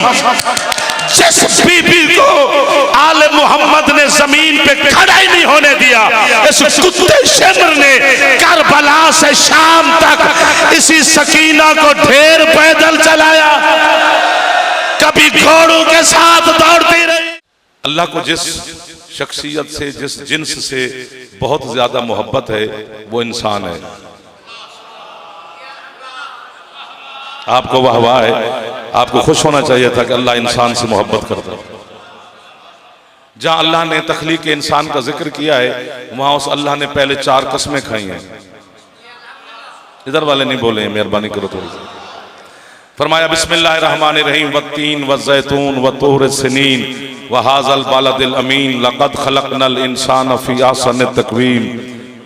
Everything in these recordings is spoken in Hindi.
जिस बीबी को आले मोहम्मद ने जमीन पे खड़ा ही नहीं होने दिया, इस कुत्ते शिमर ने करबला से शाम तक इसी सकीना को ढेर पैदल चलाया, कभी घोड़ों के साथ दौड़ती रही। अल्लाह को जिस शख्सियत से, जिस जिन्स से बहुत ज्यादा मोहब्बत है वो इंसान है। आपको वाह है, आपको खुश होना चाहिए था कि अल्लाह इंसान से मोहब्बत करता है। जहां अल्लाह ने तख्लीक इंसान का जिक्र किया है वहां उस अल्लाह ने पहले 4 कसमें खाई हैं। इधर वाले नहीं बोले, मेहरबानी करो थोड़ी सी। फरमाया बिस्मिल्लाहिर्रहमानिर्रहीम वत्तीन वज़ैतून वतूर सिनीन वहाज़ल बालदिल अमीन लक़द खलक़नल इंसान फ़ी अहसनि तक़वीम।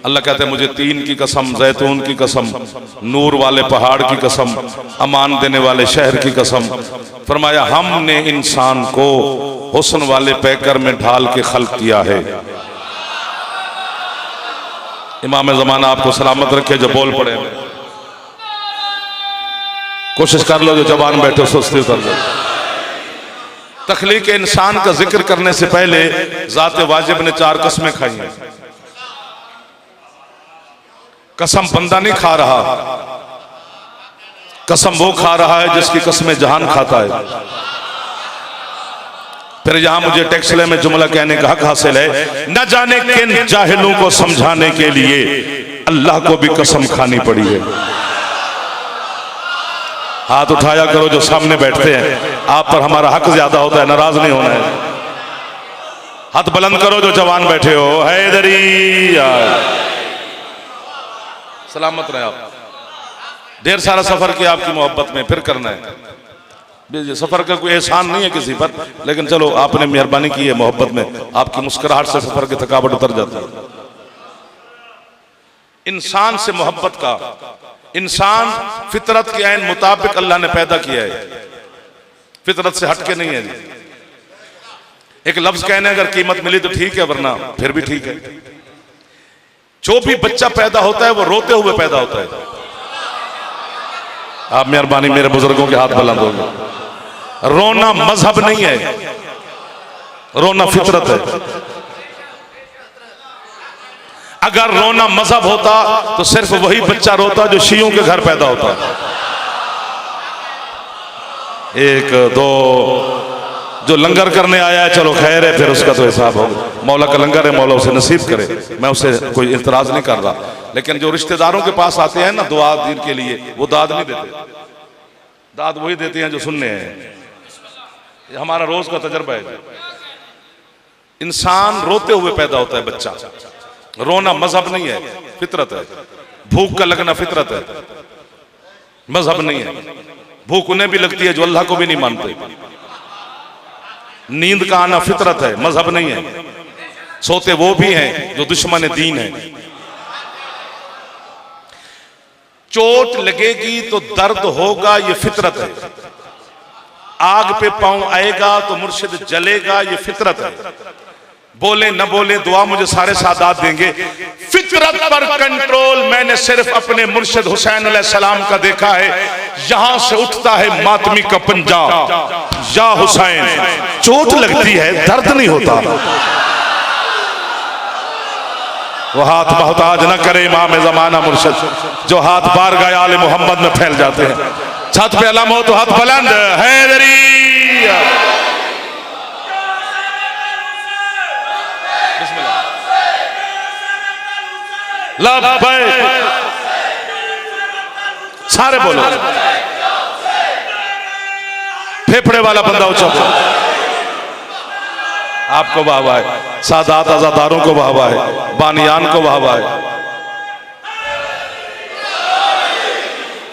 अल्लाह कहते हैं मुझे 3 की कसम, जैतून की कसम, नूर वाले पहाड़ की कसम, अमान देने वाले शहर की कसम। फरमाया हमने इंसान को हुस्न वाले पैकर में ढाल के खल्क किया है। इमाम ज़माना आपको सलामत रखे जो बोल पड़े। कोशिश कर लो जो जबान बैठे सुस्ती उतर जाए। तख्लीक इंसान का जिक्र करने से पहले ज़ात वाजिब ने 4 कसमें खाई हैं। कसम बंदा नहीं खा रहा, कसम वो खा रहा है जिसकी कसमें जहान खाता है। फिर यहां मुझे टेक्सले में जुमला कहने का हक हासिल है, न जाने किन जाहिलों को समझाने के लिए अल्लाह को भी कसम खानी पड़ी है। हाथ उठाया करो जो सामने बैठते हैं, आप पर हमारा हक ज्यादा होता है, नाराज नहीं होना है। हाथ बुलंद करो जो जवान बैठे हो। हैदरी सलामत रहे आप। ढेर सारा सफर किया आपकी मोहब्बत में, फिर करना है। सफर का कोई एहसान नहीं है किसी पर, लेकिन चलो आपने मेहरबानी की है मोहब्बत में, आपकी मुस्कुराहट से सफर की थकावट उतर जाती है। इंसान से मोहब्बत का, इंसान फितरत के ऐन मुताबिक अल्लाह ने पैदा किया है, फितरत से हटके नहीं है। एक लफ्ज कहने अगर कीमत मिली तो ठीक है, वरना फिर भी ठीक है। जो भी बच्चा पैदा होता है वो रोते हुए पैदा होता है। आप मेहरबानी मेरे बुजुर्गों के हाथ बुलंद होंगे। रोना मजहब नहीं है, रोना फितरत है। अगर रोना मजहब होता तो सिर्फ वही बच्चा रोता जो शियों के घर पैदा होता। 1 2 जो लंगर करने आया है चलो खैर है, फिर उसका तो हिसाब होगा। मौला का लंगर है, मौला उसे नसीब करे, मैं उसे कोई इतराज नहीं कर रहा। लेकिन जो रिश्तेदारों के पास आते हैं ना दुआ दिन के लिए, वो दाद नहीं देते, दाद वही देते हैं जो सुनने हैं। ये हमारा रोज का तजर्बा है। इंसान रोते हुए पैदा होता है बच्चा। रोना मजहब नहीं है, फितरत है। भूख का लगना फितरत है, मजहब नहीं है। भूख उन्हें भी लगती है जो अल्लाह को भी नहीं मानते। नींद का आना फितरत है, मजहब नहीं है। सोते वो भी हैं जो दुश्मन दीन है। चोट लगेगी तो दर्द होगा, ये फितरत है। आग पे पांव आएगा तो मुर्शिद जलेगा, ये फितरत है। बोले न बोले दुआ मुझे सारे सादात देंगे। फितरत पर कंट्रोल मैंने सिर्फ अपने मुर्शिद हुसैन अलैहिस्सलाम का देखा है। यहां से उठता है मातमी का पंजा, या हुसैन। चोट लगती है, दर्द नहीं होता। वो हाथ मोहताज न करे इमाम ज़माना मुर्शिद, जो हाथ बार गए आले मोहम्मद में फैल जाते हैं। छत पे अलम हो तो हाथ बुलंद। हैदरी लब्बैक, सारे बोलो। फेफड़े वाला बंदा उछल, आपको वाहवा है। सादात आजादारों को वाहवा है, बानियान को वाहवा है।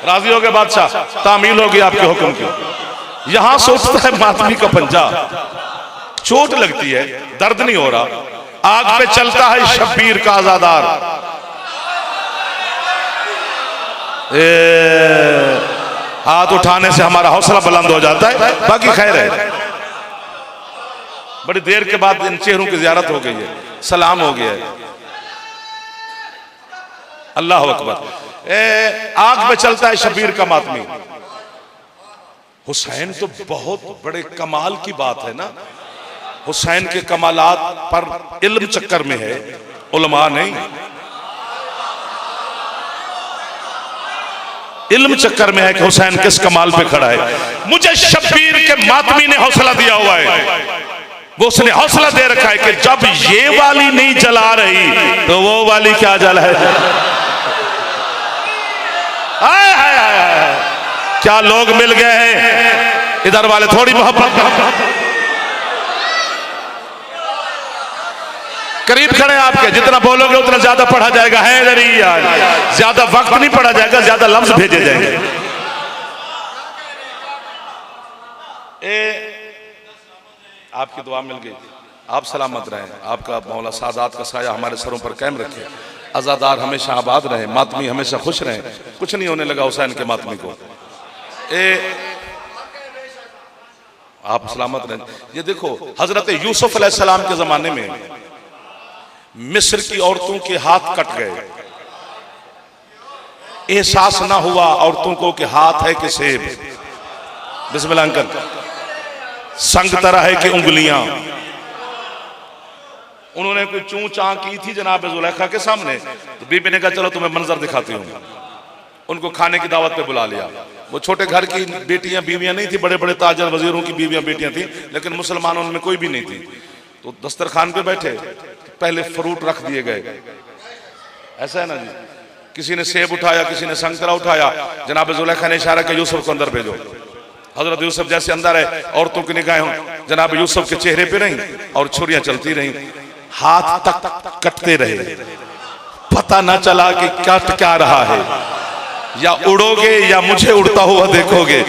राजी हो गए बादशाह, तामील होगी आपके हुक्म की। यहां से उठता है मातमी का पंजा, चोट लगती है, दर्द नहीं हो रहा। आग पे चलता है शब्बीर का आजादार। हाथ उठाने से हमारा हौसला बुलंद हो जाता है, बाकी खैर है। बड़ी देर के बाद इन चेहरों की ज़ियारत हो गई है, सलाम हो गया है। अल्लाह अकबर। आग में चलता है शबीर का मातमी। हुसैन तो बहुत बड़े कमाल की बात है ना। हुसैन के कमालात पर इल्म चक्कर में है, उलमा नहीं। इल्म चक्कर में है कि हुसैन किस कमाल पे खड़ा है। मुझे शब्बीर के मातमी ने हौसला दिया हुआ है, वो उसने हौसला दे रखा है कि जब ये वाली नहीं जला रही तो वो वाली क्या जला है। आए हाय हाय हाय, क्या लोग मिल गए हैं। इधर वाले थोड़ी मोहब्बत करीब खड़े आपके, जितना बोलोगे उतना ज्यादा पढ़ा जाएगा। है इधर ही यार, ज्यादा वक्त नहीं पढ़ा जाएगा, ज्यादा लफ्ज भेजे जाएंगे। आपकी दुआ मिल गई, आप सलामत रहें। आपका मौला सादात का साया हमारे सरों पर कायम रखे। अज़ादार हमेशा आबाद रहे, मातमी हमेशा खुश रहें। कुछ नहीं होने लगा हुसैन के मातमी को। आप सलामत रहें। ये देखो हजरत यूसुफ अलैहिस्सलाम के जमाने में मिस्र की औरतों के हाथ कट गए, एहसास ना हुआ औरतों को कि हाथ है कि सेब। बिस्मिल्लाह अंकल, संग तरह है कि उंगलियां। उन्होंने कोई चूं चां की थी जनाब जुलेखा के सामने, तो बीबी ने कहा चलो तुम्हें मंजर दिखाती हूँ। उनको खाने की दावत पे बुला लिया। वो छोटे घर की बेटियां बीवियां नहीं थी, बड़े बड़े ताजर वजीरों की बीवियां बेटियां थी, लेकिन मुसलमानों में कोई भी नहीं थी। तो दस्तरखान पे बैठे, पहले फ्रूट रख दिए गए, ऐसा है ना जी। किसी ने सेब उठाया, किसी ने संतरा उठाया। जनाब जुलेखा ने इशारा किया यूसुफ को अंदर भेजो। हजरत यूसुफ जैसे अंदर है, औरतों की निगाहें जनाब यूसुफ के चेहरे पे रही और छुरियां चलती रही। हाथ तक कटते रहे, पता ना चला कि कट क्या रहा है। या उड़ोगे या मुझे उड़ता हुआ देखोगे।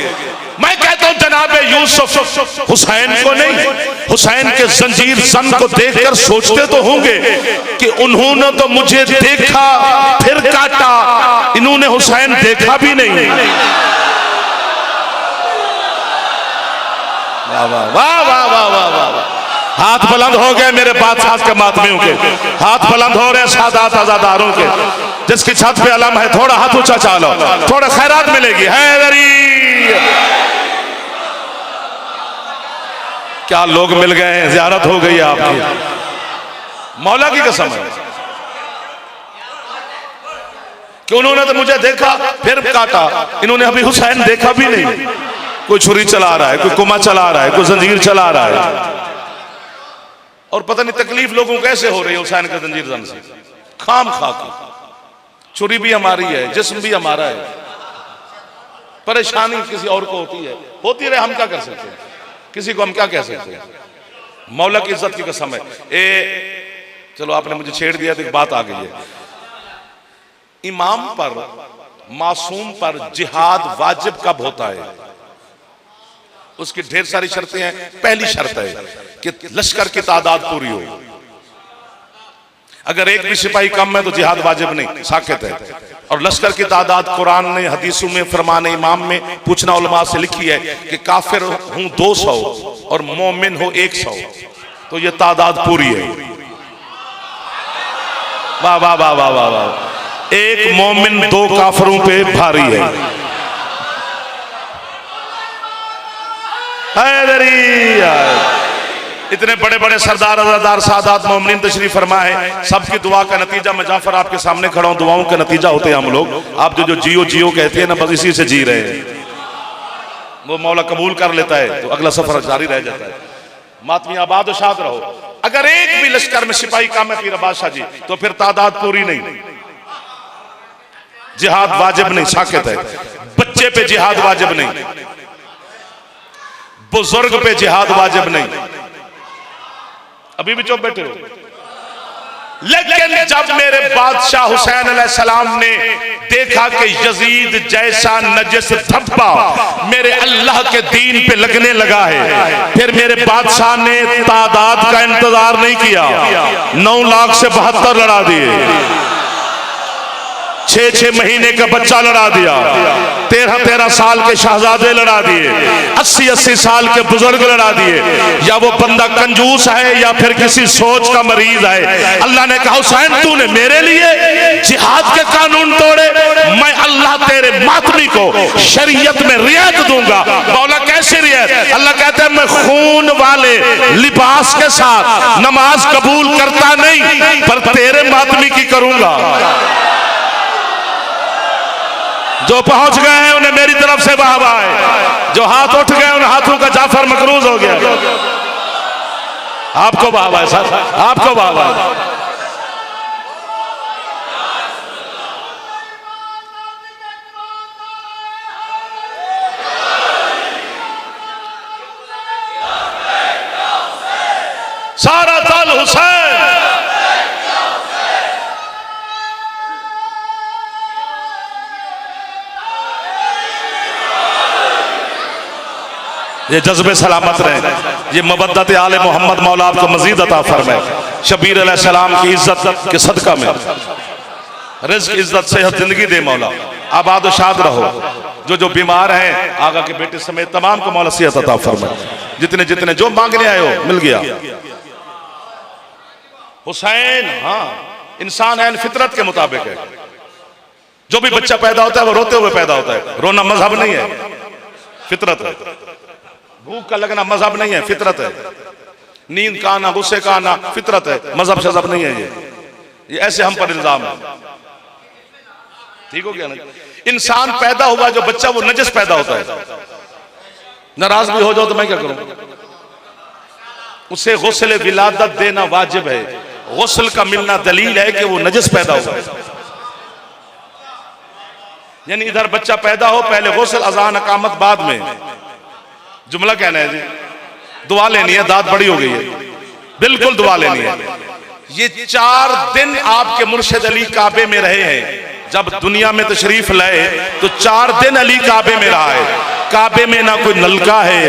मैं कहता हूं जनाब यूसुफ हुसैन को नहीं, हुसैन के जंजीर सन को देखकर सोचते तो होंगे कि उन्होंने तो मुझे देखा फिर काटा, इन्होंने हुसैन देखा भी नहीं। वाह वाह वाह वाह वाह वाह वाह। हाथ बुलंद हो गए मेरे बादशाह के मातमियों के, हाथ बुलंद हो रहे सादात आजादारों के। जिसकी छत पे अलम है थोड़ा हाथ ऊंचा चालो, थोड़ा खैरात मिलेगी। हैदरी क्या लोग मिल गए हैं, ज़ियारत हो गई आपकी। मौला की कसम है कि उन्होंने तो मुझे देखा फिर काटा, इन्होंने अभी हुसैन देखा भी नहीं। कोई छुरी चला रहा है, कोई कुमा चला रहा है, कोई जंजीर चला रहा है, और पता नहीं तकलीफ लोगों को कैसे हो रही है हुसैन के जंजीर जन से। खाम खा के छुरी भी हमारी है, जिस्म भी हमारा है, परेशानी किसी और को होती रहे, हम क्या कर सकते हैं, किसी को हम क्या कह सकते हैं। मौला की इज्जत की कसम है। चलो आपने मुझे छेड़ दिया तो एक बात आ गई है। इमाम पर, मासूम पर जिहाद वाजिब कब होता है? उसकी ढेर सारी शर्तें हैं। पहली शर्त है कि लश्कर की तादाद पूरी हो। अगर एक भी सिपाही कम है तो जिहाद वाजिब नहीं, साकित है। और लश्कर की तादाद कुरान ने, हदीसों में, फरमान इमाम में पूछना उलमा से लिखी है कि काफिर हूं 200 और मोमिन हो 100, तो ये तादाद पूरी है। वाह वाह वाह वाह वाह वाह। एक मोमिन 2 काफिरों पे भारी है। इतने बड़े बड़े सरदार अज़ादार सादात मोमिनीन तशरीफ फरमा है, सबकी दुआ का नतीजा मैं जाफर आपके सामने खड़ा हूं, दुआओं का नतीजा होते हैं हम लोग। आप जो जियो जियो कहते हैं ना, बस इसी से जी रहे हैं। वो मौला कबूल कर लेता है तो अगला सफर जारी रह जाता है। मातमी आबाद और शाद रहो। अगर एक भी लश्कर में सिपाही कम है पीर बादशाह जी, तो फिर तादाद पूरी नहीं, जिहाद वाजिब नहीं, साकित है। बच्चे पे जिहाद वाजिब नहीं, बुजुर्ग पे जिहाद वाजिब नहीं। अभी भी चुप बैठे हो। लेकिन जब मेरे बादशाह हुसैन अलैहिस्सलाम ने देखा कि यजीद जैसा नजस धब्बा मेरे अल्लाह के दीन पे लगने लगा है, फिर मेरे बादशाह ने तादाद का इंतजार नहीं किया, 9 लाख से 72 लड़ा दिए। 6-6 महीने का बच्चा लड़ा दिया, 13-13 साल के शहजादे लड़ा दिए, 80-80 साल के बुजुर्ग लड़ा दिए। या वो बंदा कंजूस है या फिर किसी सोच का मरीज है। अल्लाह ने कहा हुसैन तूने मेरे लिए जिहाद के कानून तोड़े, मैं अल्लाह तेरे मातमी को शरीयत में रियायत दूंगा। मौला कैसे रियायत? अल्लाह कहते हैं मैं खून वाले लिबास के साथ नमाज कबूल करता नहीं, पर तेरे मातमी की करूंगा। जो पहुंच गए हैं उन्हें मेरी तरफ से वाह है, जो हाथ उठ गए उन हाथों का जाफर मकरूज हो गया। आपको वाह है सर, आपको वाह है। सारा दल हुसैन। ये जज्बे सलामत रहे, ये मबद्दत आले मोहम्मद मौला आपको मजीद अता फरमाए। शबीर अलैहिस्सलाम की इज्जत के सदका में रिज़्क, इज्जत, सेहत, जिंदगी दे मौला। आबाद शाद रहो। जो बीमार हैं आगा के बेटे समेत तमाम को मौला सेहत अता फरमाए। जितने जितने जो मांगने आए हो मिल गया। हुसैन हाँ इंसान है, फितरत के मुताबिक है। जो भी बच्चा पैदा होता है वो रोते हुए पैदा होता है। रोना मजहब नहीं है, फितरत है। भूख का लगना मजहब नहीं है, फितरत है। नींद का आना, गुस्से का आना फितरत है, मजहब शजहब नहीं है। ये ऐसे हम पर इल्जाम है। ठीक हो गया ना? इंसान पैदा हुआ जो बच्चा वो नजस पैदा होता है। नाराज भी हो जाओ तो मैं क्या करूं? उसे गुस्ल विलादत देना वाजिब है। गुस्ल का मिलना दलील है कि वो नजस पैदा हुआ है। यानी इधर बच्चा पैदा हो पहले गुस्ल, अजान, अकामत बाद में। जुमला कहना है जी, दुआ लेनी है, दाद बड़ी हो गई है, बिल्कुल दुआ लेनी है। ये 4 दिन आपके मुर्शिद अली काबे में रहे हैं। जब दुनिया में तशरीफ लाए तो 4 दिन अली काबे में रहा है। काबे में ना कोई नलका है,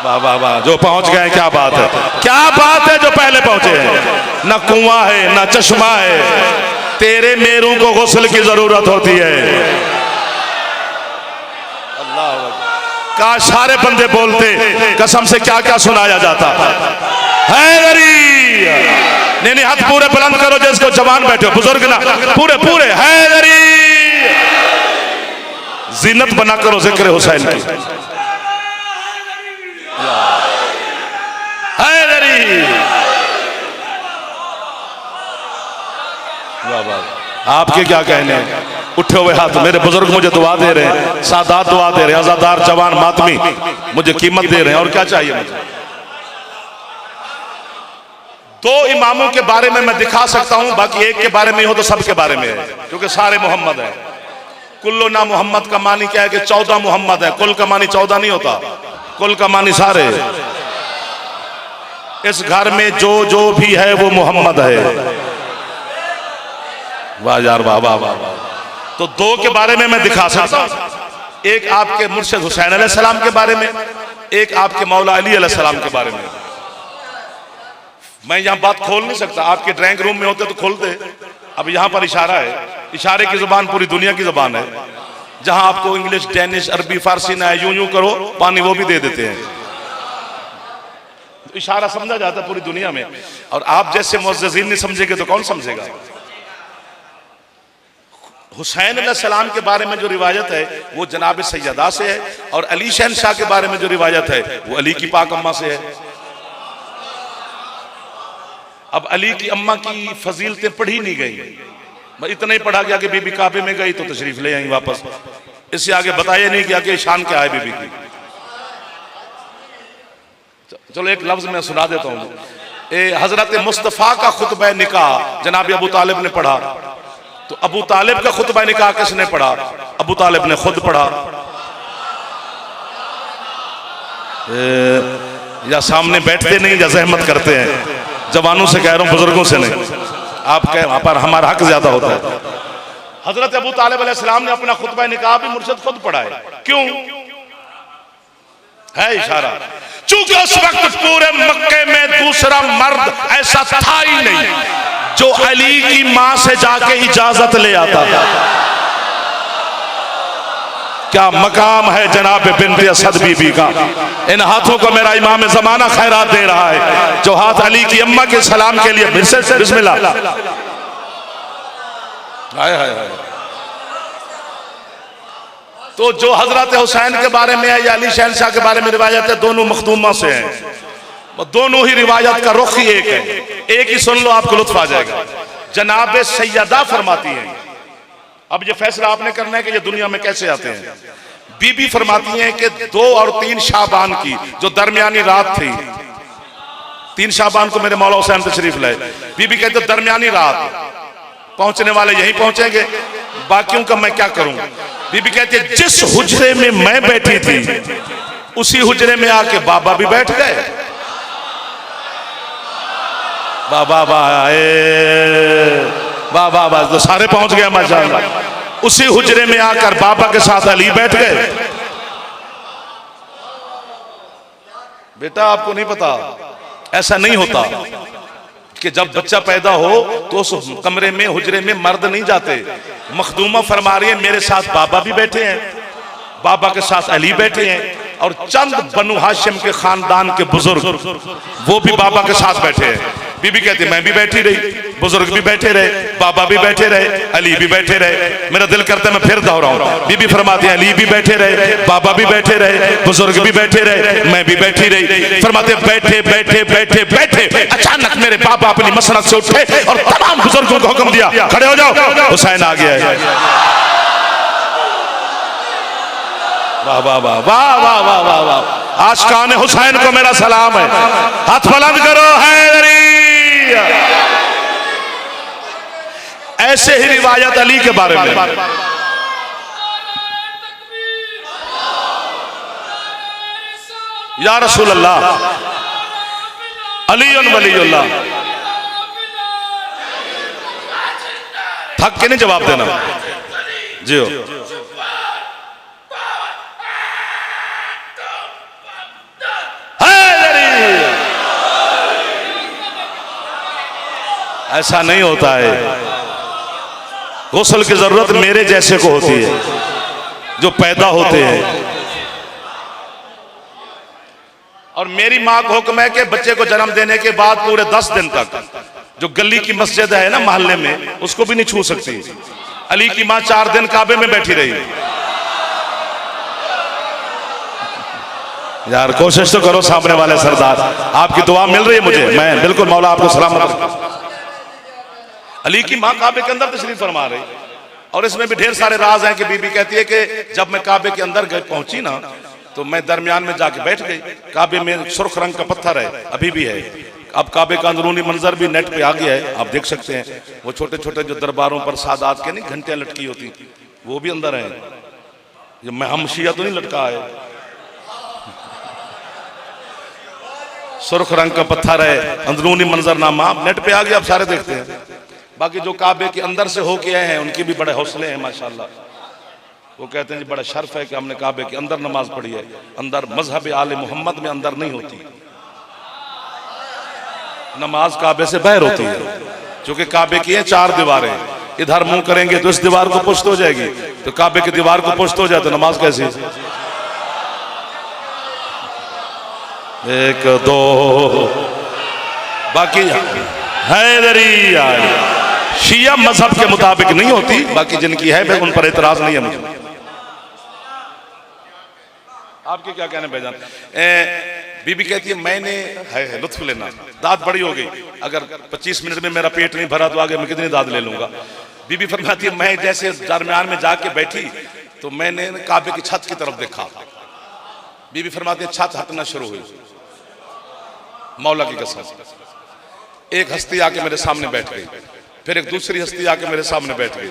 वाह वाह वाह, जो पहुंच गए क्या बात है, क्या बात है, जो पहले पहुंचे हैं। ना कुआं है ना चश्मा है, तेरे मेरू को गुस्ल की जरूरत होती है। काश सारे बंदे बोलते, कसम से क्या क्या सुनाया जाता है। नहीं हाथ पूरे बुलंद करो जिसको जवान बैठे हो, बुजुर्ग ना, पूरे पूरे हैदरी जीनत बना करो जिक्र हुसैन की। हैदरी आपके क्या कहने हैं? उठे हुए हाथ, मेरे बुजुर्ग मुझे दुआ दे रहे हैं, सादात दुआ दे रहे हैं, आजादार जवान मातमी मुझे कीमत दे रहे हैं। और क्या चाहिए मुझे? 2 इमामों के बारे में मैं दिखा सकता हूं, बाकी एक के बारे में हो तो सब के बारे में है, क्योंकि सारे मोहम्मद हैं। कुल्लो ना मोहम्मद का मानी क्या है कि 14 मोहम्मद है। कुल का मानी 14 नहीं होता, कुल का मानी सारे। इस घर में जो भी है वो मोहम्मद है। वाह यार वाह वाह वाह। तो 2 के बारे में मैं दिखा सकता हूं, एक आपके मुर्शिद हुसैन अलैहिस्सलाम के बारे में, एक आपके मौला अली अलैहिस्सलाम के बारे में। मैं यहां बात खोल नहीं सकता, आपके ड्राइंग रूम में होते तो खोलते। अब यहां पर इशारा है, इशारे की जुबान पूरी दुनिया की जुबान है। जहां आपको इंग्लिश, डेनिश, अरबी, फारसी ना है, यूं यूं करो पानी वो भी दे देते हैं। तो इशारा समझा जाता है पूरी दुनिया में। और आप जैसे मुअज़्ज़िज़ीन नहीं समझेंगे तो कौन समझेगा? हुसैन अलैहिस्सलाम के बारे में जो रिवायत है वो जनाब सैयदा से है, और अली शहनशाह के बारे में जो रिवायत है वो अली की पाक अम्मा से है। अब अली की अम्मा की फजीलतें पढ़ी नहीं गई, इतना ही पढ़ा गया कि बीबी काबे में गई तो तशरीफ ले आई वापस। इससे आगे बताया नहीं गया कि शान क्या है बीबी की। चलो एक लफ्ज मैं सुना देता हूँ। हजरत मुस्तफ़ा का खुतबा निकाह जनाब अबू तालिब ने पढ़ा, तो अबू तालिब का खुतबा निकाह किसने पढ़ा? अबू तालिब ने खुद पढ़ा। या सामने बैठते नहीं या जहमत करते हैं? जवानों से कह रहा हूं, बुजुर्गों से नहीं। आप कह पर हमारा हक ज्यादा होता है। हजरत अबू तालिब अलैहिस्सलाम ने अपना खुतबा निकाह भी मुर्शिद खुद पढ़ा है। क्यों है इशारा? चूंकि उस वक्त पूरे मक्के में दूसरा मर्द ऐसा था ही नहीं जो अली की मां से जाके इजाजत ले आता था। क्या मकाम है जनाब बिन्त असद बीबी का। इन हाथों को मेरा इमाम जमाना खैरात दे रहा है, जो हाथ अली की अम्मा के सलाम के लिए बिस्मिल्लाह। हाय हाय हाय। तो जो हजरत हुसैन के बारे में है या अली शहंशाह के बारे में रिवायत है, दोनों मखदूमा से हैं। दोनों ही रिवायत का रुख ही एक है। एक ही सुन लो, आपको लुत्फ आ जाएगा। जनाब सैयदा फरमाती हैं, अब ये फैसला आपने करना है कि ये दुनिया में कैसे आते हैं। बीबी फरमाती हैं कि 2 और 3 शाबान की जो दरमियानी रात थी, 3 शाबान को मेरे मौला हुसैन तशरीफ लाए। बीबी कहते दरमियानी रात पहुंचने वाले यहीं पहुंचेंगे, बाकियों का मैं क्या करूं। बीबी कहती है जिस हुजरे में मैं बैठी थी उसी हुजरे में आके बाबा भी बैठ गए। बाबा बाबा तो सारे पहुंच गए माशाअल्लाह। उसी हुजरे में आकर बाबा के साथ अली बैठ गए। बेटा आपको नहीं पता, ऐसा नहीं होता कि जब बच्चा पैदा हो तो उस कमरे में हुजरे में मर्द नहीं जाते। मखदूमा फरमा रही है मेरे साथ बाबा भी बैठे हैं, बाबा के साथ अली बैठे हैं, और चंद बनु हाशिम के खानदान के बुजुर्ग वो भी बाबा के साथ बैठे हैं। बीबी कहती मैं भी बैठी रही, बुजुर्ग भी बैठे रहे, बाबा भी बैठे रहे, अली भी बैठे रहे। मेरा दिल करता है मैं फिर दोहराऊं। बीबी फरमाती है अली भी बैठे रहे, बाबा भी बैठे रहे, बुजुर्ग भी बैठे रहे, मैं भी बैठी रही। फरमाते बैठे बैठे बैठे बैठे अचानक मेरे बाबा अपनी मसनद से उठे और तमाम बुजुर्गों को हुक्म दिया खड़े हो जाओ, हुसैन आ गया है। वाह वाह वाह वाह वाह वाह वाह वाह। आशिकाने हुसैन को मेरा सलाम है। हाथ बुलंद करो हैदरी। ऐसे ही रिवायत अली के बारे में, या रसूल अल्लाह अली वलीउल्लाह। थक के नहीं जवाब देना जी हो। ऐसा नहीं होता है। गुस्ल की जरूरत मेरे जैसे को होती है जो पैदा होते हैं। और मेरी माँ को हुक्म है कि बच्चे को जन्म देने के बाद पूरे 10 दिन तक जो गली की मस्जिद है ना मोहल्ले में, उसको भी नहीं छू सकती। अली की माँ 4 दिन काबे में बैठी रही। यार कोशिश तो करो सामने वाले सरदार, आपकी दुआ मिल रही है मुझे, मैं बिल्कुल मौला आपको सलामत। अली की माँ काबे के अंदर तशरीफ फरमा रही, और इसमें भी ढेर सारे राज हैं कि बीबी कहती है कि जब मैं काबे के अंदर पहुंची ना तो मैं दरमियान में जाके बैठ गई। काबे में सुर्ख रंग का पत्थर है, अभी भी है। अब काबे का अंदरूनी मंजर भी नेट पे आ गया है, आप देख सकते हैं। वो छोटे छोटे जो दरबारों पर सादात के नहीं घंटियां लटकी होती, वो भी अंदर है। ये मैं हम शिया तो नहीं लटका है, सुर्ख रंग का पत्थर है, अंदरूनी मंजरनामा नेट पे आ गया, आप सारे देखते हैं। बाकी जो काबे के अंदर से होके आए हैं उनके भी बड़े हौसले हैं माशाल्लाह। वो कहते हैं जी बड़ा शर्फ है कि हमने काबे के अंदर नमाज पढ़ी है। अंदर मजहब आले मोहम्मद में अंदर नहीं होती नमाज, काबे से बाहर होती है। क्योंकि काबे की है 4 दीवारें, इधर मुंह करेंगे तो इस दीवार को पुष्ट हो जाएगी, तो काबे की दीवार को पुष्ट हो जाए तो नमाज कैसी। 1 2 बाकी हैदरी शिया मजहब के मुताबिक नहीं होती, बाकी जिनकी है उन पर एतराज नहीं है मुझे। आपके क्या कहने भाईजान। बीबी कहती है मैंने है लुत्फ लेना, दाद बड़ी हो गई, अगर 25 मिनट में मेरा पेट नहीं भरा तो आगे मैं कितनी दाद ले लूंगा। बीबी फरमाती है मैं जैसे दरमियान में जाके बैठी तो मैंने काबे की छत की तरफ देखा। बीबी फरमाती है छत हटना शुरू हुई, मौला की कसम। एक हस्ती आके मेरे सामने बैठ गई, फिर एक दूसरी हस्ती आके मेरे सामने बैठ गई,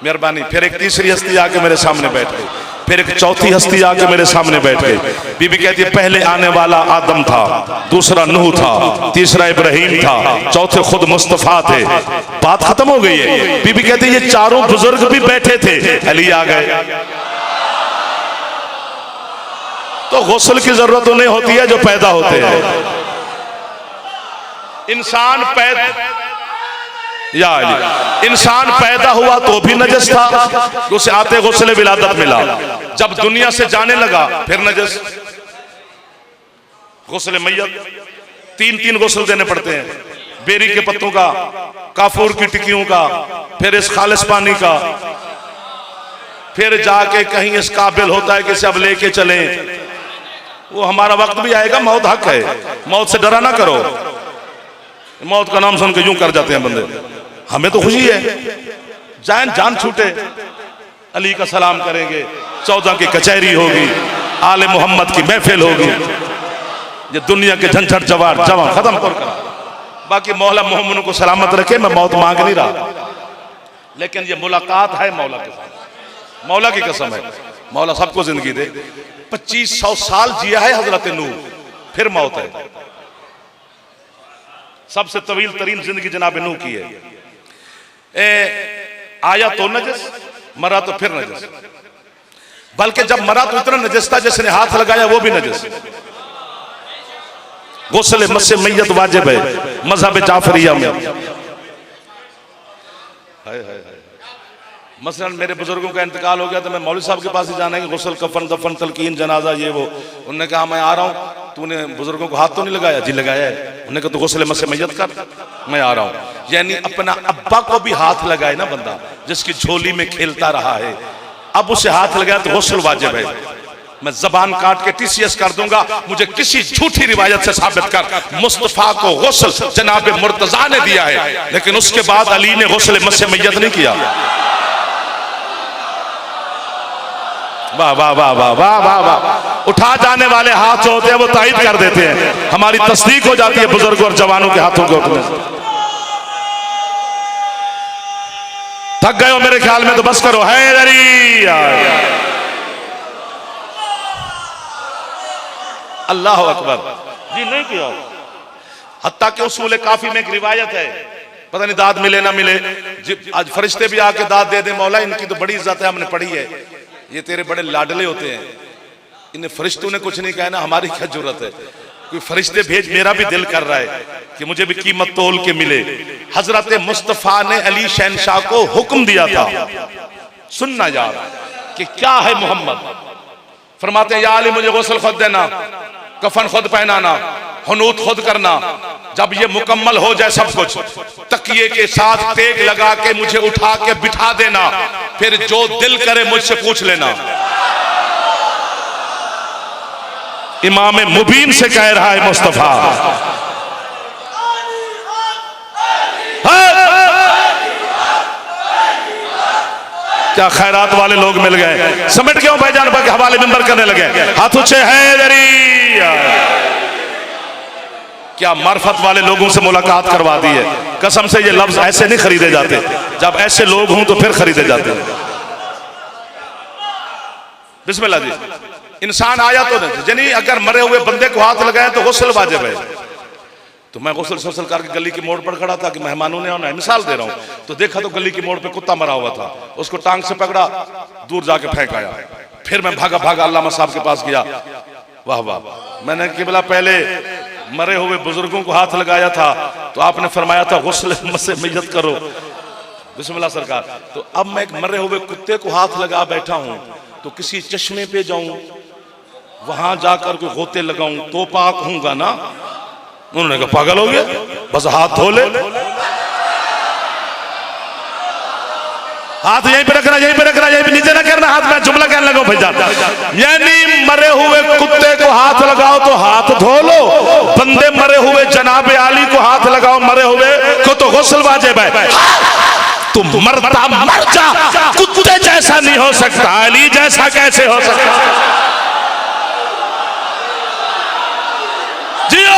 मेहरबानी। फिर एक तीसरी हस्ती आके मेरे सामने बैठ गई, फिर एक चौथी हस्ती आके मेरे सामने बैठ गई। बीबी कहती है पहले आने वाला आदम था, दूसरा नूह था, तीसरा इब्राहिम था, चौथे खुद मुस्तफा थे। बात खत्म हो गई है। बीबी कहती है ये चारों बुजुर्ग भी बैठे थे, अली आ गए। तो गुस्ल की जरूरत उन्हें होती है जो पैदा होते हैं। इंसान पैदा या अली। इंसान पैदा हुआ तो भी नजस था, तो उसे आते गुस्ल विलादत मिला। जब दुनिया से जाने लगा फिर नजस। गुस्ल मैयत 3-3 गुस्ल देने पड़ते हैं, बेरी के पत्तों का, काफूर की टिक्कियों का, फिर इस खालिस पानी का, फिर जाके कहीं इस काबिल होता है कि सब लेके चलें। वो हमारा वक्त भी आएगा, मौत हक है, मौत से डरा ना करो। मौत का नाम सुन के यूं कर जाते हैं बंदे, हमें तो खुशी है, जान जान छूटे, अली का सलाम करेंगे, 14 की कचहरी होगी, आले मोहम्मद की महफिल होगी, ये दुनिया के झंझट जवार जमा खत्म कर। बाकी मौला मोहम्मद को सलामत रखे, मैं मौत मांग नहीं रहा, लेकिन ये मुलाकात है मौला के साथ। मौला की कसम है, मौला सबको जिंदगी दे। 2500 साल जिया है हजरत नूह, फिर मौत है। सबसे तवील तरीन जिंदगी जनाब नूह की है। आया तो नजस, मरा तो फिर नजस, बल्कि जब मरा तो इतना नजस था जिसने हाथ लगाया वो भी नजस। गुस्ल मस्से मैयत वाजिब है मज़हब जाफरिया में। मसलन मेरे बुजुर्गों का इंतकाल हो गया तो मैं मौलवी साहब के पास ही जाना है कि गुस्ल, कफन, दफन, तलकीन, जनाजा, ये वो। उन्होंने कहा मैं आ रहा हूँ, तूने बुजुर्गों को हाथ तो नहीं लगाया? जी लगाया है। उन्होंने कहा तो गुस्ल मस्से मैयत कर, मैं आ रहा हूँ। यानी अपना अब्बा को भी हाथ लगाए ना बंदा, जिसकी झोली में खेलता रहा है, अब उसे हाथ लगाया तो गुस्ल वाजिब है। मैं जबान काट के TCS कर दूंगा, मुझे किसी झूठी रिवायत से साबित कर मुस्तफा को गुस्ल जनाब मुर्तजा ने दिया है, लेकिन उसके बाद अली ने गुस्ल मस्से मैयत नहीं किया। वाह वाह वाह वाह वाह वाह वाह। उठा जाने वाले हाथ जो होते हैं वो तायद कर देते हैं, हमारी तस्दीक हो जाती है बुजुर्गों और जवानों के हाथों के उठने से। थक गए हो मेरे ख्याल में तो बस करो। हैदरी अल्लाह अकबर जी नहीं किया। हत्ता के उसूल काफी में एक रिवायत है, पता नहीं दाद मिले ना मिले, आज फरिश्ते भी आके दाद दे दे, मौला इनकी तो बड़ी इज्जत है, हमने पढ़ी है, ये तेरे बड़े लाडले होते हैं, इन्हें फरिश्तों ने कुछ नहीं कहा ना, हमारी क्या जरूरत है, कोई फरिश्ते भेज, मेरा भी दिल कर रहा है कि मुझे भी कीमत तोल के मिले। हजरत मुस्तफा ने अली शहनशाह को हुक्म दिया था, सुनना यार कि क्या है मोहम्मद। फरमाते हैं या अली मुझे गुस्ल खुद देना, कफन खुद पहनाना, हुनूत खुद करना, जब ये मुकम्मल हो जाए सब कुछ, तकिए के साथ टेक लगा के मुझे उठा के बिठा देना, फिर जो दिल करे मुझसे पूछ लेना। इमाम मुबीन से कह रहा है मुस्तफा। क्या खैरात वाले लोग मिल गए, समेट क्यों भाईजान के हवाले मिंबर करने लगे, हाथ ऊंचे हैदरी। क्या मार्फत वाले लोगों से मुलाकात करवा दी है, कसम से ये लफ्ज ऐसे नहीं खरीदे जाते, जब ऐसे लोग हों तो फिर खरीदे जाते हैं। बिस्मिल्लाह जी। इंसान आया तो नहीं, यानी अगर मरे हुए बंदे को हाथ लगाए तो गुस्ल वाजिब है। तो मैं गुस्ल सुसल करके गली की मोड़ पर खड़ा था कि मेहमानों ने आना है, मिसाल दे रहा हूं, तो देखा तो गली की मोड़ पे कुत्ता मरा हुआ था, उसको टांग से पकड़ा, दूर जाके फेंक आया। फिर मैं भागा भागा अल्लामा साहब के पास गया, वाह वाह, मैंने किबला पहले मरे हुए बुजुर्गों को हाथ लगाया था तो आपने फरमाया था गुस्ल मस्से मैयत करो, बिस्मिल्लाह सरकार। तो अब मैं एक मरे हुए कुत्ते को हाथ लगा बैठा हूं, तो किसी चश्मे पे जाऊं, वहां जाकर कोई गोते लगाऊं तो पाक होऊंगा ना? उन्होंने कहा पागल हो गया, बस हाथ धो ले, हाथ यहीं पे रखना, यहीं पे रखना, यहीं पे नीचे ना करना हाथ। मैं जुमला कहने लगा भाईजान, यानी मरे हुए कुत्ते को हाथ लगाओ तो हाथ धो लो, बंदे मरे हुए जनाबे आली को हाथ लगाओ मरे हुए को तो गुस्ल वाजिब है। तुम मरता मर जा, कुत्ते जैसा नहीं हो सकता, अली जैसा कैसे हो सकता? जियो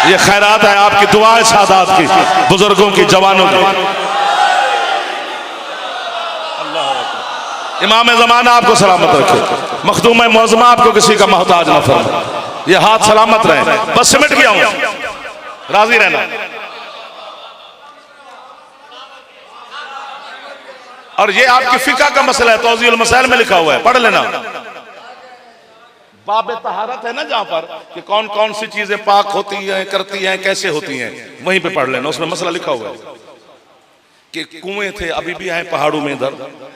ये खैरात है आपकी, दुआ है सादात की, बुजुर्गों की, जवानों की। इमाम ज़माना आपको सलामत रखे, मखदूम मुअज़्ज़मा आपको किसी का मोहताज न फरमाए, ये हाथ सलामत रहे। बस सिमट गया हूं, राजी रहना। और ये आपकी फिका का मसला है, तौज़ीउल मसाइल में लिखा हुआ है, पढ़ लेना। बाबे तहारत है ना जहां पर कि कौन कौन सी चीजें पाक होती हैं, करती हैं, कैसे होती हैं, वहीं पे पढ़ लेना, उसमें मसला लिखा हुआ है कि कुएं थे, अभी भी हैं पहाड़ों में, इधर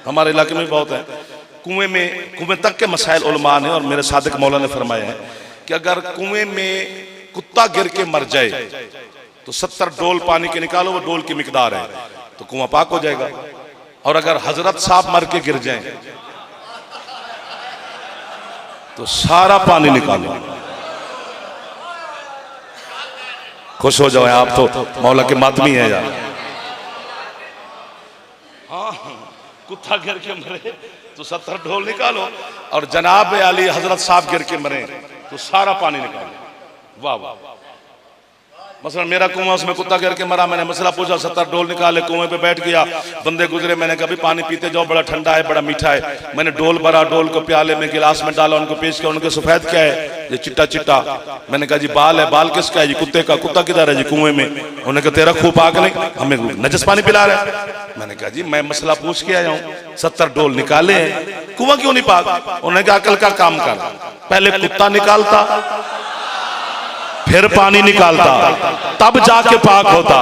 हमारे इलाके में बहुत है कुएं तक के मसाइल उलमा ने और मेरे सादिक मौला ने फरमाए हैं कि अगर कुएं में कुत्ता गिर के मर जाए तो 70 डोल पानी के निकालो, वो डोल की मिकदार है, तो कुआं पाक हो जाएगा। और अगर हजरत साहब मर के गिर जाएं तो सारा पानी निकालो। खुश हो जाओ आप तो मौला के मातमी है यार। हाँ, कुत्ता गिर के मरे तो 70 ढोल निकालो, और जनाब अली हजरत साहब गिर के मरे तो सारा पानी निकालो। वाह वाह। मसलन मेरा कुआं, उसमें कुत्ता गिर के मरा, मैंने मसला पूछा, 70 डोल निकाले, कुएं पे बैठ गया, बंदे गुजरे, मैंने कहा पानी पीते जाओ, बड़ा ठंडा है, बड़ा मीठा है। मैंने डोल भरा, डोल को प्याले में गिलास में डाला, उनको पेश किया, उनके सफेद क्या है, ये चिट्टा चिट्टा। मैंने कहा जी बाल है। बाल किसका है जी? कुत्ते का। कुत्ता किधर है जी? कुएं में। उन्होंने कहा तेरा खूब पाक नहीं, हमें नजस पानी पिला रहा है। मैंने कहा जी मैं मसला पूछ के आया हूँ, 70 डोल निकाले हैं, कुआं क्यों नहीं पाक? उन्होंने कहा अकल का काम कर, पहले कुत्ता निकालता, फिर पानी निकालता, तब जाके पाक होता।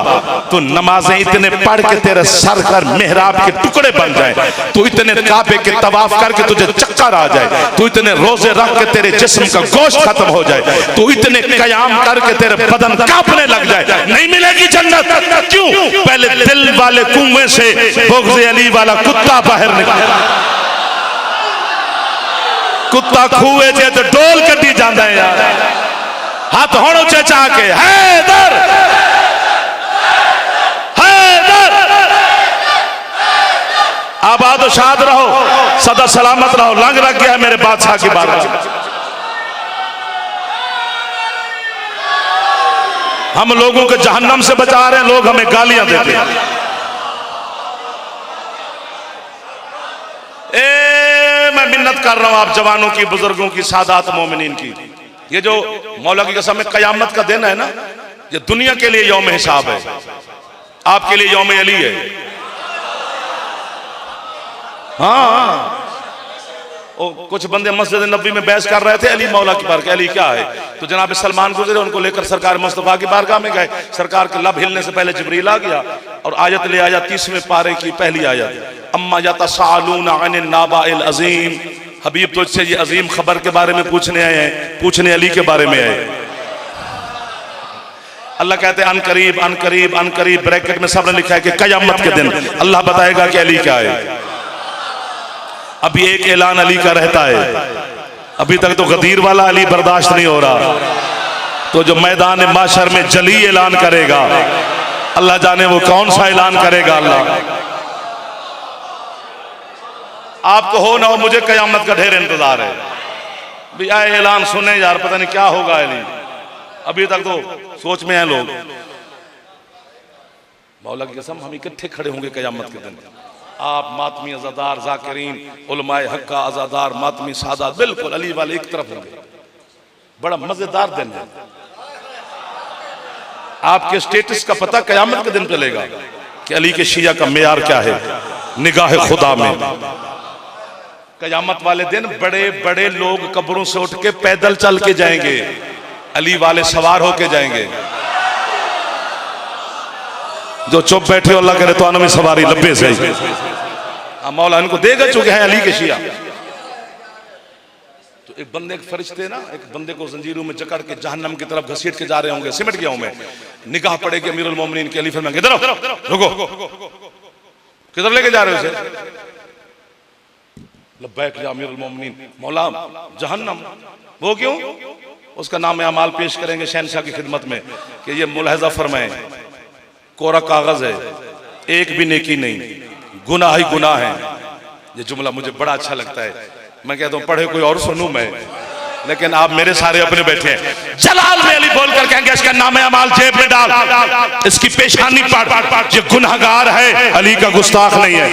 तो नमाजें इतने पढ़ के तेरे सर कर मेहराब के टुकड़े बन जाए, तू इतने काबे के तवाफ करके तुझे चक्कर आ जाए, तू इतने रोजे रख के तेरे जिस्म का गोश्त खत्म हो जाए, तू इतने कयाम करके तेरे बदन कांपने लग जाए, नहीं मिलेगी जन्नत। क्यों? पहले दिल वाले कुएं से बुग़्ज़ अली वाला कुत्ता बाहर निकला। कुत्ता खूए जे तो डोल कटी जाता है यार। हाथ होड़ ऊंचे चाह के हैदर हैदर, आबाद शाद रहो, सदा सलामत रहो। लंग रख गया मेरे बादशाह की बात। हम लोगों को जहन्नम से बचा रहे हैं, लोग हमें गालियां देते हैं। मैं मिन्नत कर रहा हूं आप जवानों की, बुजुर्गों की, सादात मोमिनीन की। ये जो मौला की कसम में कयामत का दिन है ना, ये दुनिया के लिए यौम हिसाब है, आपके लिए यौम अली है। हाँ, कुछ बंदे मस्जिद नबी में बहस कर रहे थे अली मौला की बारगाह, अली क्या है? तो जनाब सलमान गुजरे, उनको लेकर सरकार मुस्तफा की बारगाह में गए। सरकार के लब हिलने से पहले जिब्रील आ गया और आयत ले आया, 30वें पारे की पहली आयत, अम्मा यतसाअलूना अनिन नाबाइल अज़ीम, हबीब तुझसे ये अजीम खबर के बारे में पूछने आए हैं, पूछने अली के बारे में आए। अल्लाह कहते हैं अन करीब अन करीब अन करीब, ब्रैकेट में सबने लिखा है कि कयामत के दिन अल्लाह बताएगा कि अली क्या है। अभी एक ऐलान अली का रहता है, अभी तक तो गदीर वाला अली बर्दाश्त नहीं हो रहा, तो जो मैदान माशर में जली ऐलान करेगा, अल्लाह जाने वो कौन सा ऐलान करेगा। अल्लाह आपको हो ना हो, मुझे कयामत का ढेर इंतजार है। भी आए ऐलान सुने यार, पता नहीं क्या होगा अली। अभी तक तो सोच में हैं लोग। मौला की कसम हम इकट्ठे खड़े होंगे कयामत के दिन। आप मातमी अज़ादार ज़ाकिरीन, उलमाए हक़ का अज़ादार मातमी सादात बिल्कुल अली वाले एक तरफ होंगे। बड़ा मजेदार दिन है। आपके स्टेटस का पता कयामत के दिन चलेगा कि अली के शिया का मेयार क्या है निगाह खुदा में। कयामत वाले दिन बड़े बड़े लोग कब्रों से उठ के पैदल चल के जाएंगे, अली वाले सवार होके जाएंगे। जो चुप बैठे अल्लाह करे तो आनमी सवारी लब्बे से मौला इनको देगा, चुके हैं अली के शिया। तो एक बंदे के फरिश्ते ना एक बंदे को जंजीरों में जकड़ के जहन्नम की तरफ घसीट के जा रहे होंगे। सिमट गया हूं मैं, निगाह पड़ेगी अमीरुल मोमिनीन के अली फरमाएंगे इधर रुको, किधर लेके जा रहे हो उसे? लब्बैक या अमीरुल मोमिनीन। मौला जहन्नम, वो क्यों? उसका नाम अमाल पेश करेंगे शहनशाह की खिदमत में कि ये मुलाहजा फरमाएं, कोरा कागज है, एक भी नेकी नहीं, गुनाह ही गुनाह है। ये जुमला मुझे बड़ा अच्छा लगता है। मैं कहता हूँ पढ़े कोई और सुनूं मैं, लेकिन आप मेरे सारे अपने बैठे हैं। जलाल में अली बोलकर कहेंगे इसका नाम अमाल जेब में डाल, इसकी पेशानी पढ़, ये गुनाहगार है, अली का गुस्ताख नहीं है।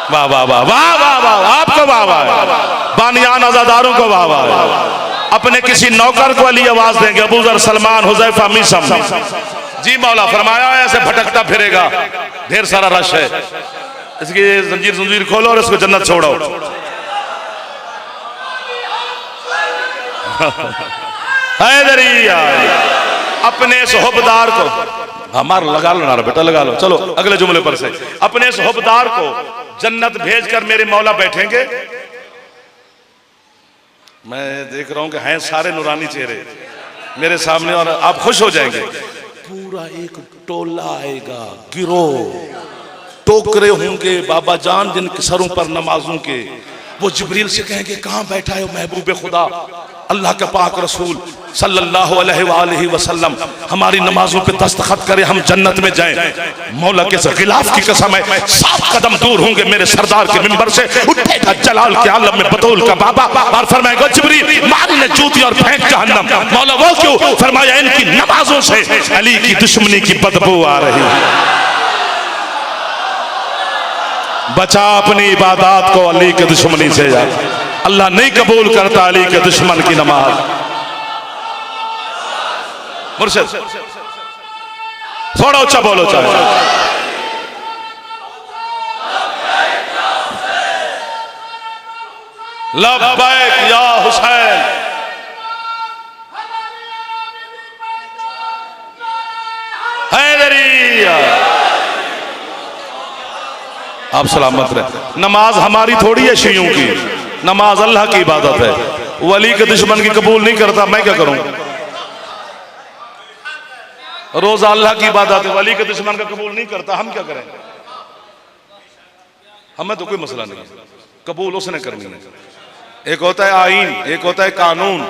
वाह वाह वाह वाह वाह वाह, आपको वाह वाह, बानियान अज़ादारों को वाह वाह। अपने किसी नौकर को अली आवाज देंगे, अबू ज़र, सलमान, हुज़ैफा, मिसम जी। मौला फरमाया ऐसे भटकता फिरेगा, ढेर सारा रश है, इसकी जंजीर खोलो और इसको जन्नत छोड़ो। हैदरी अपने इस हुब्बदार को हमारा लगा लो ना बेटा, लगा लो। चलो अगले जुमले पर से, अपने इस हुब्बदार को जन्नत भेजकर मेरे मौला बैठेंगे। मैं देख रहा हूं कि हैं सारे नूरानी चेहरे मेरे सामने और आप खुश हो जाएंगे। पूरा एक टोला आएगा, गिरोह, टोकरे होंगे बाबा जान जिनके सरों पर नमाजों के। वो जिब्रील से कहेंगे कहां बैठा है महबूब खुदा, अल्लाह के पाक रसूल सल्लल्लाहु अलैहि वसल्लम हमारी नमाजों पे दस्तखत करे, हम जन्नत में जाएं। मौला के गिलाफ की कसम है 7 कदम दूर होंगे मेरे सरदार के मिंबर से, उठेगा जलाल के आलम में बतौल का बाबा और फरमाएगा जिब्रील मारी ने जूती और फेंक जहन्नम। मौला वो क्यों? फरमाया इनकी नमाजों से अली की दुश्मनी की बदबू आ रही है। बचा अपनी इबादत को अली के दुश्मनी से यार, अल्लाह नहीं कबूल करता अली के दुश्मन की नमाज। मुर्शिद थोड़ा ऊंचा बोलो चाहे। लब्बैक या हुसैन। हैदरी आप सलामत रहे। नमाज हमारी थोड़ी है शियों की, नमाज अल्लाह की इबादत है। वली के दुश्मन की कबूल नहीं करता, मैं क्या करूं? रोजा अल्लाह की इबादत है, वली के दुश्मन का कबूल नहीं करता, हम क्या करें? हमें तो कोई मसला नहीं, कबूल उसने करनी है। एक होता है आईन, एक होता है कानून।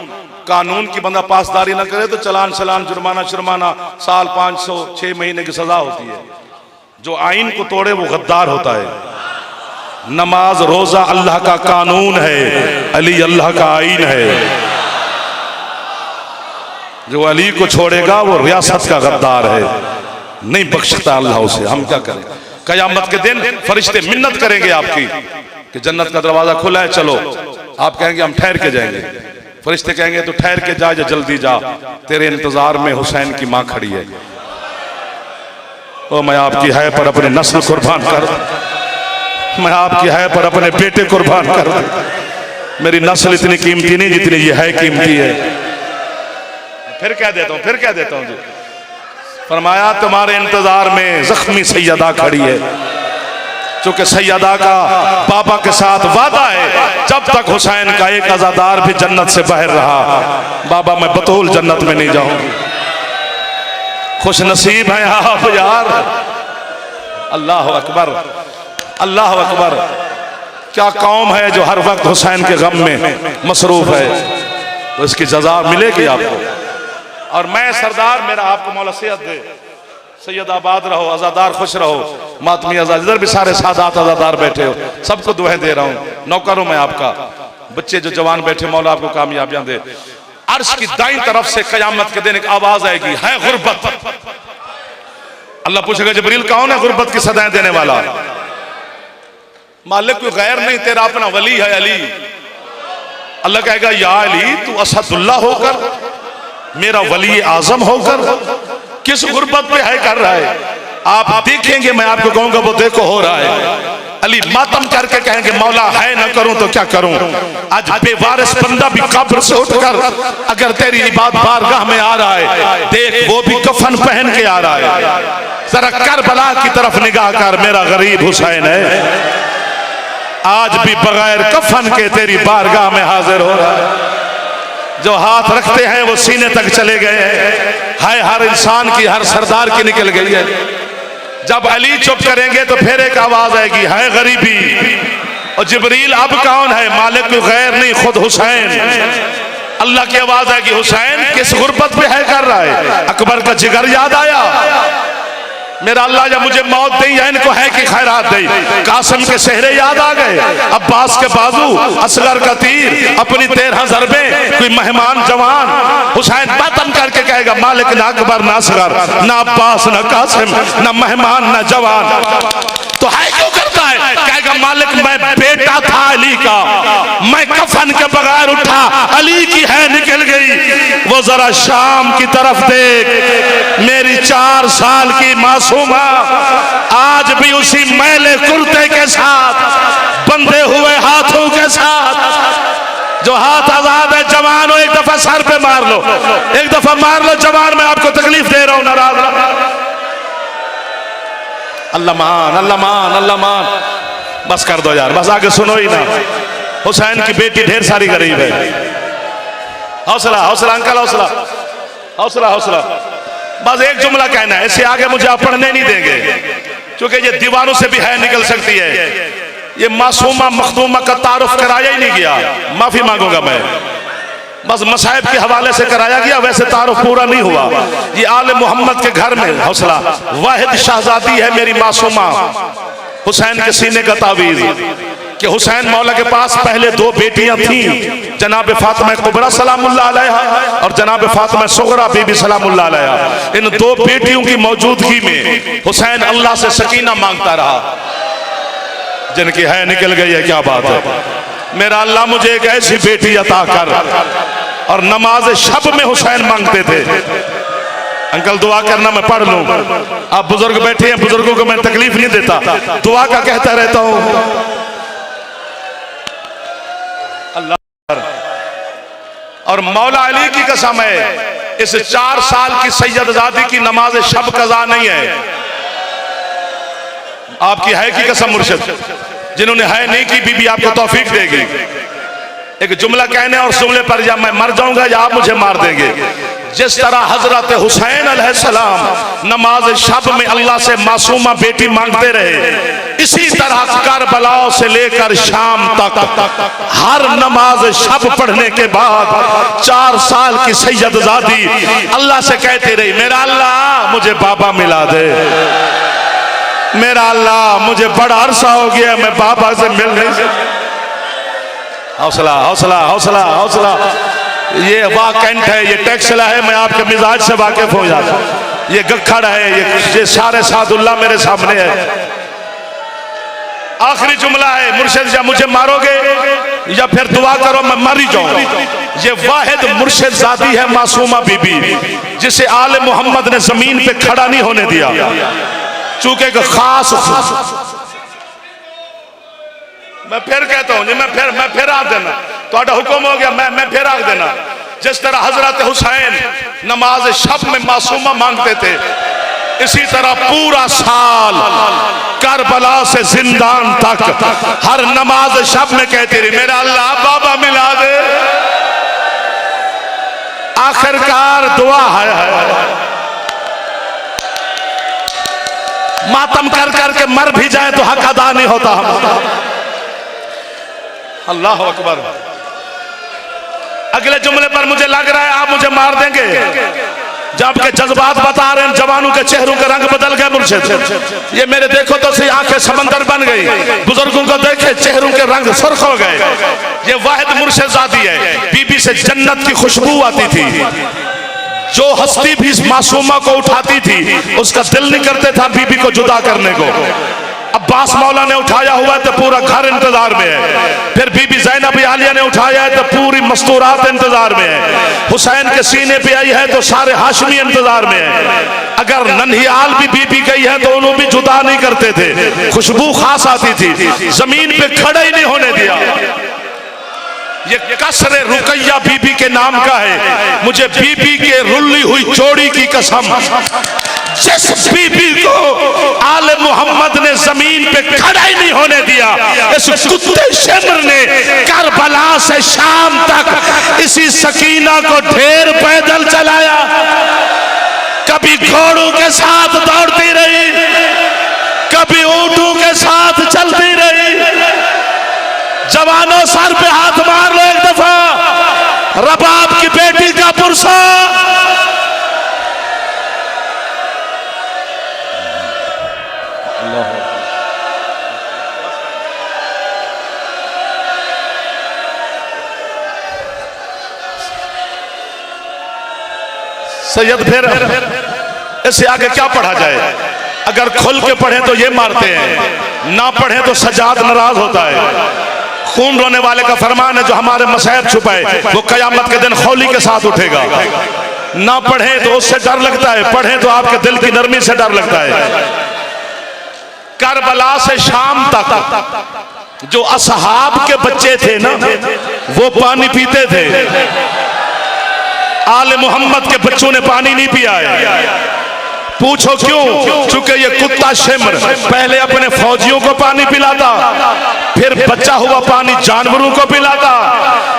कानून की बंदा पासदारी ना करे तो चलान जुर्माना शुर्माना, साल 500 6 महीने की सजा होती है। जो आईन को तोड़े वो गद्दार होता है। नमाज रोजा अल्लाह का कानून है, अली अल्लाह का आईन है। जो अली को छोड़ेगा वो रियासत का गद्दार है, नहीं बख्शता अल्लाह उसे। हम क्या करें? कयामत के दिन फरिश्ते मिन्नत करेंगे आपकी कि जन्नत का दरवाजा खुला है चलो। आप कहेंगे हम ठहर के जाएंगे। फरिश्ते कहेंगे तो ठहर के जा, जल्दी जा, तेरे इंतजार में हुसैन की मां खड़ी है। ओ मैं आपकी है पर अपने नस्ल कुर्बान कर, मैं आपकी है पर अपने बेटे कुर्बान कर। मेरी नस्ल इतनी कीमती नहीं जितनी ये है कीमती है। फिर क्या देता हूं जी। फरमाया तुम्हारे इंतजार में जख्मी सैयदा खड़ी है, क्योंकि सैयदा का पापा के साथ वादा है जब तक हुसैन का एक आजादार भी जन्नत से बाहर रहा, बाबा मैं बतौल जन्नत में नहीं जाऊंगी। खुश नसीब है आप यार। अल्लाह अकबर, अल्लाह अकबर। क्या कौम है जो हर वक्त हुसैन के गम में मसरूफ है, तो इसकी जजा मिलेगी आपको। और मैं सरदार, मेरा आपको मौला सेहत दे, सैयद आबाद रहो, आजादार खुश रहो, मातमी आजाद। इधर भी सारे सादात आजादार बैठे हो, सबको दुआएं दे रहा हूं। नौकरों में आपका बच्चे जो जवान बैठे, मौला आपको कामयाबियां दे। अर्श की दाईं तरफ से कयामत के दिन एक आवाज आएगी, है गुर्बत। अल्लाह पूछेगा जिब्रील कौन है गुर्बत की सदाएं देने वाला? मालिक कोई गैर नहीं, तेरा अपना वली है अली। अल्लाह कहेगा या अली तू असदुल्लाह होकर, मेरा वली आजम होकर किस गुर्बत पे है कर रहा है? आप देखेंगे, मैं आपको कहूंगा वो देखो हो रहा है। अली मातम करके कहेंगे मौला है ना करूं तो क्या करूं? आज बेवारिस बंदा भी कब्र से उठकर अगर तेरी इबादत बारगाह में आ रहा है, देख वो भी कफन पहन के आ रहा है। जरा करबला की तरफ निगाह कर, मेरा गरीब हुसैन है, आज भी बगैर कफन के तेरी बारगाह में हाजिर हो रहा है। जो हाथ रखते हैं वो सीने तक चले गए हैं। हर इंसान की, हर सरदार की निकल गई है। जब अली चुप करेंगे तो फिर एक आवाज आएगी, है गरीबी। और जिब्रील अब कौन है? मालिक कोई गैर नहीं, खुद हुसैन। अल्लाह की आवाज आएगी, हुसैन किस गुर्बत पे है कर रहा है? अकबर का जिगर याद आया, मेरा अल्लाह जब मुझे मौत दी है इनको है कि खैरात दी। कासिम के सेहरे याद आ गए, अब्बास के बाजू, असगर का तीर, अपनी 13 ज़रबें, कोई मेहमान जवान। हुसैन बतन करके कहेगा मालिक ना अकबर ना असगर ना अब्बास ना कासिम ना मेहमान ना जवान। तो है क्यों करता है? कहेगा मालिक मैं बेटा था अली का, मैं कफन के बगैर उठा, अली की है निकल गई। वो जरा शाम की तरफ देख, मेरी 4 साल की मासूमा आज भी उसी मैले कुर्ते के साथ, बंधे हुए हाथों के साथ। जो हाथ आजाद है जवानों एक दफा का सर पे मार लो, एक दफा मार लो जवान, मैं आपको तकलीफ दे रहा हूं, नाराज। अल्लाह मान, अल्लाह मान, अल्लाह मान। बस कर दो यार, बस आगे सुनो ही ना। हुसैन की बेटी ढेर सारी गरीब है। हौसला हौसला अंकल, हौसला हौसला हौसला। बस एक जुमला कहना है, इससे आगे मुझे आप पढ़ने नहीं देंगे, क्योंकि ये दीवारों से भी है निकल सकती है। ये मासूमा मखदूमा का तारुफ कराया ही नहीं गया, माफी मांगूंगा मैं। बस मसाइब के हवाले से कराया गया, वैसे तारुफ पूरा नहीं हुआ। ये आले मोहम्मद के घर में हौसला, वाहिद शहजादी है मेरी मासूमा, हुसैन के सीने का तावीज़। कि हुसैन मौला के पास पहले दो बेटियां थीं, जनाब फातिमा कुबरा सलामुल्लाह अलैहा और जनाब फातिमा सुगरा बीबी सलामुल्लाह अलैहा। इन दो बेटियों की मौजूदगी में हुसैन अल्लाह से सकीना मांगता रहा, जिनकी है निकल गई है, क्या बात है। मेरा अल्लाह मुझे एक ऐसी बेटी अता कर। और नमाज शब में हुसैन मांगते थे। अंकल दुआ करना, मैं पढ़ लूं। आप बुजुर्ग बैठे हैं, बुजुर्गों को मैं तकलीफ नहीं देता, दुआ का कहता रहता हूं। अल्लाह और मौला अली की कसम है, इस 4 साल की सैयदजादी की नमाज शब कज़ा नहीं है। आपकी है की कसम मुर्शिद, जिन्होंने है नहीं की बीबी आपको तौफीक देगी। एक जुमला कहने और जुमले पर या मैं मर जाऊंगा या आप मुझे मार देंगे। जिस तरह हजरत हुसैन अलैहिस्सलाम नमाज शब में अल्लाह से मासूमा बेटी मांगते रहे, इसी तरह करबला से लेकर शाम तक हर नमाज शब पढ़ने के बाद 4 साल की सैयदजादी अल्लाह से कहती रही, मेरा अल्लाह मुझे बाबा मिला दे, मेरा अल्लाह मुझे बड़ा अरसा हो गया मैं बाबा से मिल नहीं सकता। हौसला हौसला हौसला हौसला। ये वाकंठ है, ये टैक्सला है, मैं आपके मिजाज से वाकिफ हो जाता हूं। ये गखड़ है, ये सारे सादुल्ला मेरे सामने है। आखिरी जुमला है, मुर्शिद या मुझे मारोगे या फिर दुआ करो मैं मर ही जाऊं। ये वाहिद मुर्शिद जादी है मासूमा बीबी, जिसे आले मोहम्मद ने जमीन पे खड़ा नहीं होने दिया, चूंकि खास। मैं फिर कहता हूं जी, मैं फिर आख देना, तो हुक्म हो गया, मैं फिर आख देना। जिस तरह हजरत हुसैन नमाज शब में मासूमा मांगते थे, इसी तरह पूरा साल करबला से जिंदान तक हर नमाज शब में कहती रही, मेरा अल्लाह बाबा मिला दे। आखिरकार दुआ है, मातम कर करके मर भी जाए तो हक अदा नहीं होता हमारा। अल्लाह अकबर। अगले जुमले पर मुझे लग रहा है आप मुझे मार देंगे, जब के जज्बात बता रहे हैं, जवानों के चेहरों के रंग बदल गए मुर्शिद। ये मेरे देखो तो सही आंखें समंदर बन गई, बुजुर्गों को देखे चेहरों के रंग सुर्ख हो गए। ये वाहिद मुर्शिद जादी है, बीबी से जन्नत की खुशबू आती थी। जो हस्ती भी इस मासूमा को उठाती थी, उसका दिल नहीं करते था बीबी को जुदा करने को। अब्बास मौला ने उठाया हुआ है तो पूरा घर इंतजार में है, फिर बीबी ज़ैनब आलिया ने उठाया है तो पूरी मस्तूरात इंतजार में है, हुसैन के सीने पे आई है तो सारे हाशमी इंतजार में है। अगर नन्हियाल भी बीबी गई है तो उन्होंने भी जुदा नहीं करते थे, खुशबू खास आती थी, जमीन पे खड़ा ही नहीं होने दिया। ये कसरे रुकैया बीबी के नाम का है। मुझे बीबी के रुल्ली हुई चोड़ी की कसम, जिस बीबी को आले मोहम्मद ने जमीन पे खड़ा ही नहीं होने दिया, इस कुत्ते शिमर ने करबला से शाम तक इसी सकीना को ढेर पैदल चलाया। कभी घोड़ों के साथ दौड़ती रही, कभी ऊंटों के साथ चलती रही। जवानों सर पे हाथ मार लो एक दफा, रबाब की बेटी का पुरसा। सैयद फिर इससे आगे क्या पढ़ा जाए? अगर खुल के पढ़े तो ये मारते हैं, ना पढ़े तो सजाद नाराज होता है। खून रोने वाले का फरमान है, जो हमारे मसाइब छुपाए वो कयामत के दिन खौली के साथ उठेगा। ना पढ़े तो उससे डर लगता है, पढ़े तो आपके दिल की नरमी से डर लगता है। करबला से शाम तक जो असहाब के बच्चे थे ना, वो पानी पीते थे। आले मोहम्मद के बच्चों ने पानी नहीं पिया है। पूछो क्यों? चूंकि ये कुत्ता शिम्र पहले अपने फौजियों को पानी पिलाता, फिर बचा हुआ पानी जानवरों को पिलाता,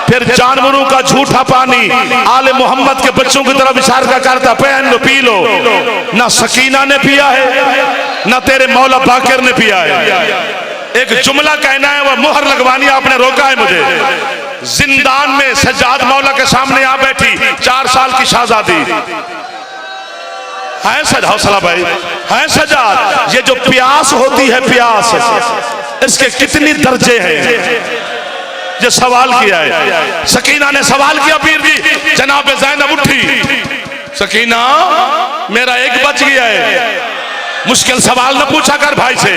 फिर जानवरों का झूठा पानी आले मोहम्मद के बच्चों की तरफ इशारा करता, पहन लो पी लो। ना सकीना ने पिया है ना तेरे मौला बाकर ने पिया है। एक जुमला कहना है, वह मुहर लगवानी आपने रोका है मुझे। जिंदान में सज्जाद मौला के सामने आ बैठी 4 साल की शहजादी है। हौसला भाई है सज्जाद। ये जो प्यास होती है, प्यास इसके कितनी दर्जे हैं, ये सवाल किया है। सकीना ने सवाल किया, पीर जी जनाब ज़ैनब उठी, सकीना मेरा एक बच गया है। मुश्किल सवाल न पूछा कर भाई से।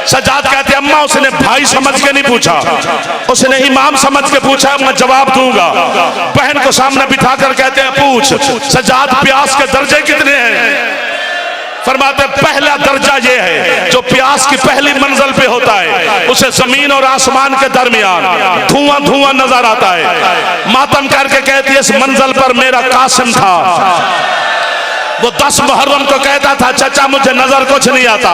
सज्जाद कहते अम्मा उसने भाई समझ के नहीं पूछा, उसने इमाम समझ के पूछा, मैं जवाब दूंगा। बहन को सामने बिठा कर कहते हैं पूछ सज्जाद प्यास के दर्जे कितने हैं? फरमाते पहला दर्जा ये है जो प्यास की पहली मंजिल पे होता है, उसे जमीन और आसमान के दरमियान धुआं धुआं नजर आता है। मातम करके कहती है इस मंजिल पर मेरा कासिम था, वो 10 मुहर्रम को कहता था चाचा मुझे नजर कुछ नहीं आता।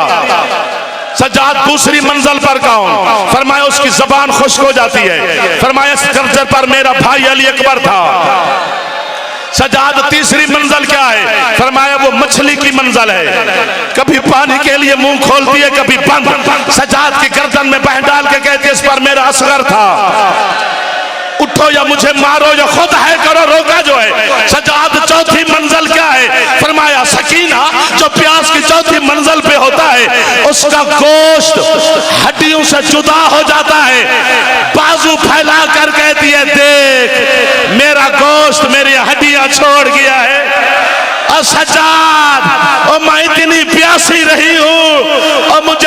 सज्जाद दूसरी मंजिल पर कौन? फरमाया उसकी जबान खुश्क हो जाती है। फरमाया इस दर्जे पर मेरा भाई अली अकबर था। सज्जाद तीसरी मंजिल क्या है? फरमाया वो मछली की मंजिल है, कभी पानी के लिए मुंह खोलती है कभी बंद। सज्जाद की गर्दन में बह डाल के कहती है इस पर मेरा असगर था। उठो या मुझे मारो या खुद है करो, रोका जो है। सज्जाद चौथी मंजिल क्या है? फरमाया सकीना जो प्यास की चौथी मंजिल पे होता है उसका गोश्त हड्डियों से जुदा हो जाता है। बाजू फैला कर कहती है देख मेरा गोश्त मेरी हड्डियां छोड़ गया है। और सज्जाद और मैं इतनी प्यासी रही हूं और मुझे